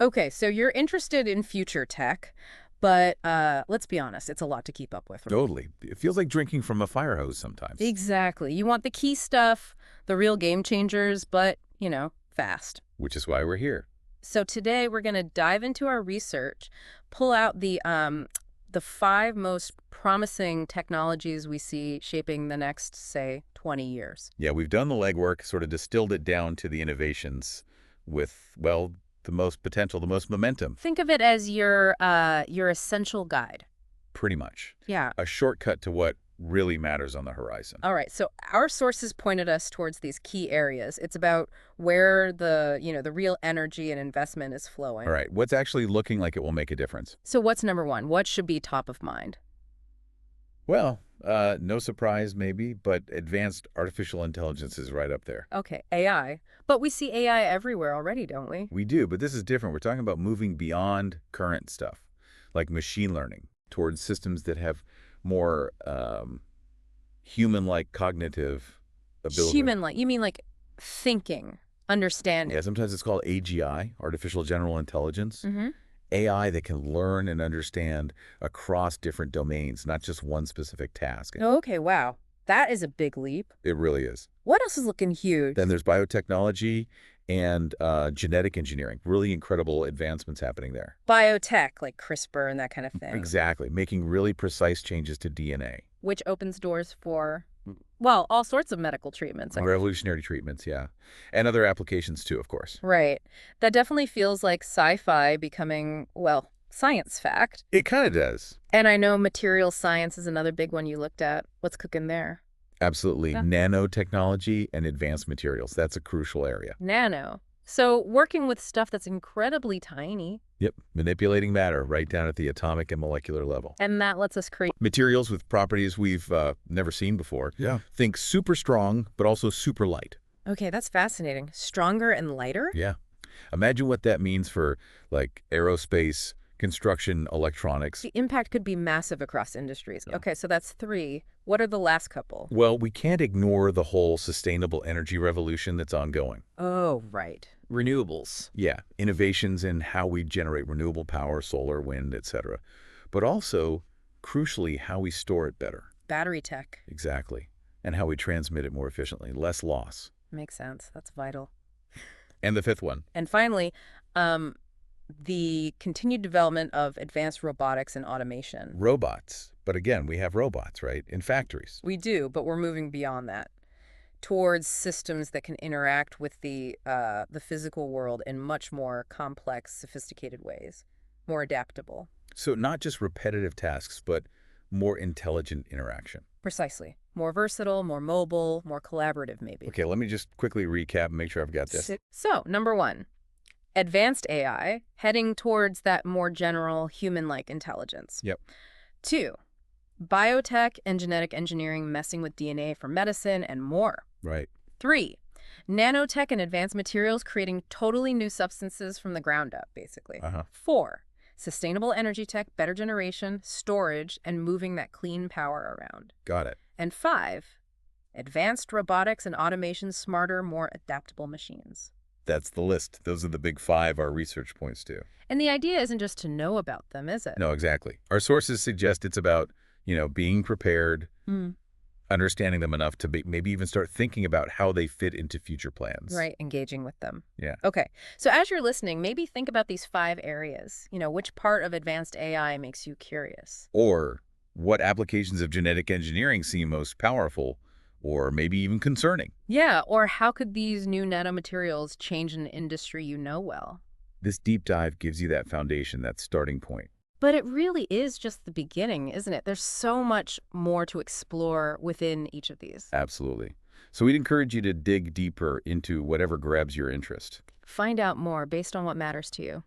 Okay, so you're interested in future tech, but let's be honest, it's a lot to keep up with. Totally. It feels like drinking from a fire hose sometimes, Exactly. You want the key stuff, the real game changers, but, fast. which is why we're here. So today we're going to dive into our research, pull out the five most promising technologies we see shaping the next, say, 20 years. Yeah, we've done the legwork, sort of distilled it down to the innovations with, well, the most potential, the most momentum, Think of it as your essential guide. pretty much. Yeah. A shortcut to what really matters on the horizon. All right. So our sources pointed us towards these key areas. It's about where the real energy and investment is All flowing. right, what's actually looking like it will make a difference? So what's number one? What should be top of mind? Well, no surprise maybe, but advanced artificial intelligence is right up there. Okay, AI. But we see AI everywhere already, don't we? We do, but this is different. We're talking about moving beyond current stuff, like machine learning, towards systems that have more human-like cognitive ability. Human-like. You mean like thinking, understanding. Yeah, sometimes it's called AGI, artificial general intelligence. Mm-hmm. AI that can learn and understand across different domains, not just one specific task. Okay, wow. That is a big leap. It really is. What else is looking huge? Then there's biotechnology and genetic engineering. Really incredible advancements happening there. Biotech, like CRISPR and that kind of thing. Exactly. Making really precise changes to DNA. Which opens doors for, well, all sorts of medical treatments. Revolutionary treatments, yeah. And other applications too, of course. Right. That definitely feels like sci-fi becoming, well, science fact. It kind of does. And I know material science is another big one you looked at. What's cooking there? Absolutely. Yeah. Nanotechnology and advanced materials. That's a crucial area. Nano. So working with stuff that's incredibly tiny. Yep. Manipulating matter right down at the atomic and molecular level. And that lets us create. Materials with properties we've never seen before. Yeah. Think super strong, but also super light. Okay, that's fascinating. Stronger and lighter? Yeah. Imagine what that means for, like, aerospace, construction, electronics. The impact could be massive across industries. Yeah. Okay, so that's three. What are the last couple? Well, we can't ignore the whole sustainable energy revolution that's ongoing. Oh, right. Renewables. Yeah, innovations in how we generate renewable power, solar, wind, etc. But also, crucially, how we store it better. Battery tech. Exactly. And how we transmit it more efficiently, less loss. Makes sense. That's vital. And the fifth one. And finally, the continued development of advanced robotics and automation. Robots. But again, we have robots, right, in factories. We do, but we're moving beyond that towards systems that can interact with the physical world in much more complex, sophisticated ways, more adaptable. So not just repetitive tasks, but more intelligent interaction. Precisely. More versatile, more mobile, more collaborative, maybe. Okay, let me just quickly recap and make sure I've got this. So, number one, advanced AI heading towards that more general human-like intelligence. Yep. Two, biotech and genetic engineering messing with DNA for medicine and more. Right. Three, nanotech and advanced materials creating totally new substances from the ground up, basically. Uh-huh. Four, sustainable energy tech, better generation, storage, and moving that clean power around. Got it. And five, advanced robotics and automation, smarter, more adaptable machines. That's the list. Those are the big five our research points to. And the idea isn't just to know about them, is it? No, exactly. Our sources suggest it's about, being prepared, understanding them enough to maybe even start thinking about how they fit into future plans. Right, engaging with them. Yeah. Okay, so as you're listening, maybe think about these five areas. Which part of advanced AI makes you curious? Or what applications of genetic engineering seem most powerful or maybe even concerning. Yeah, or how could these new nanomaterials change an industry you know well? This deep dive gives you that foundation, that starting point. But it really is just the beginning, isn't it? There's so much more to explore within each of these. Absolutely. So we'd encourage you to dig deeper into whatever grabs your interest. Find out more based on what matters to you.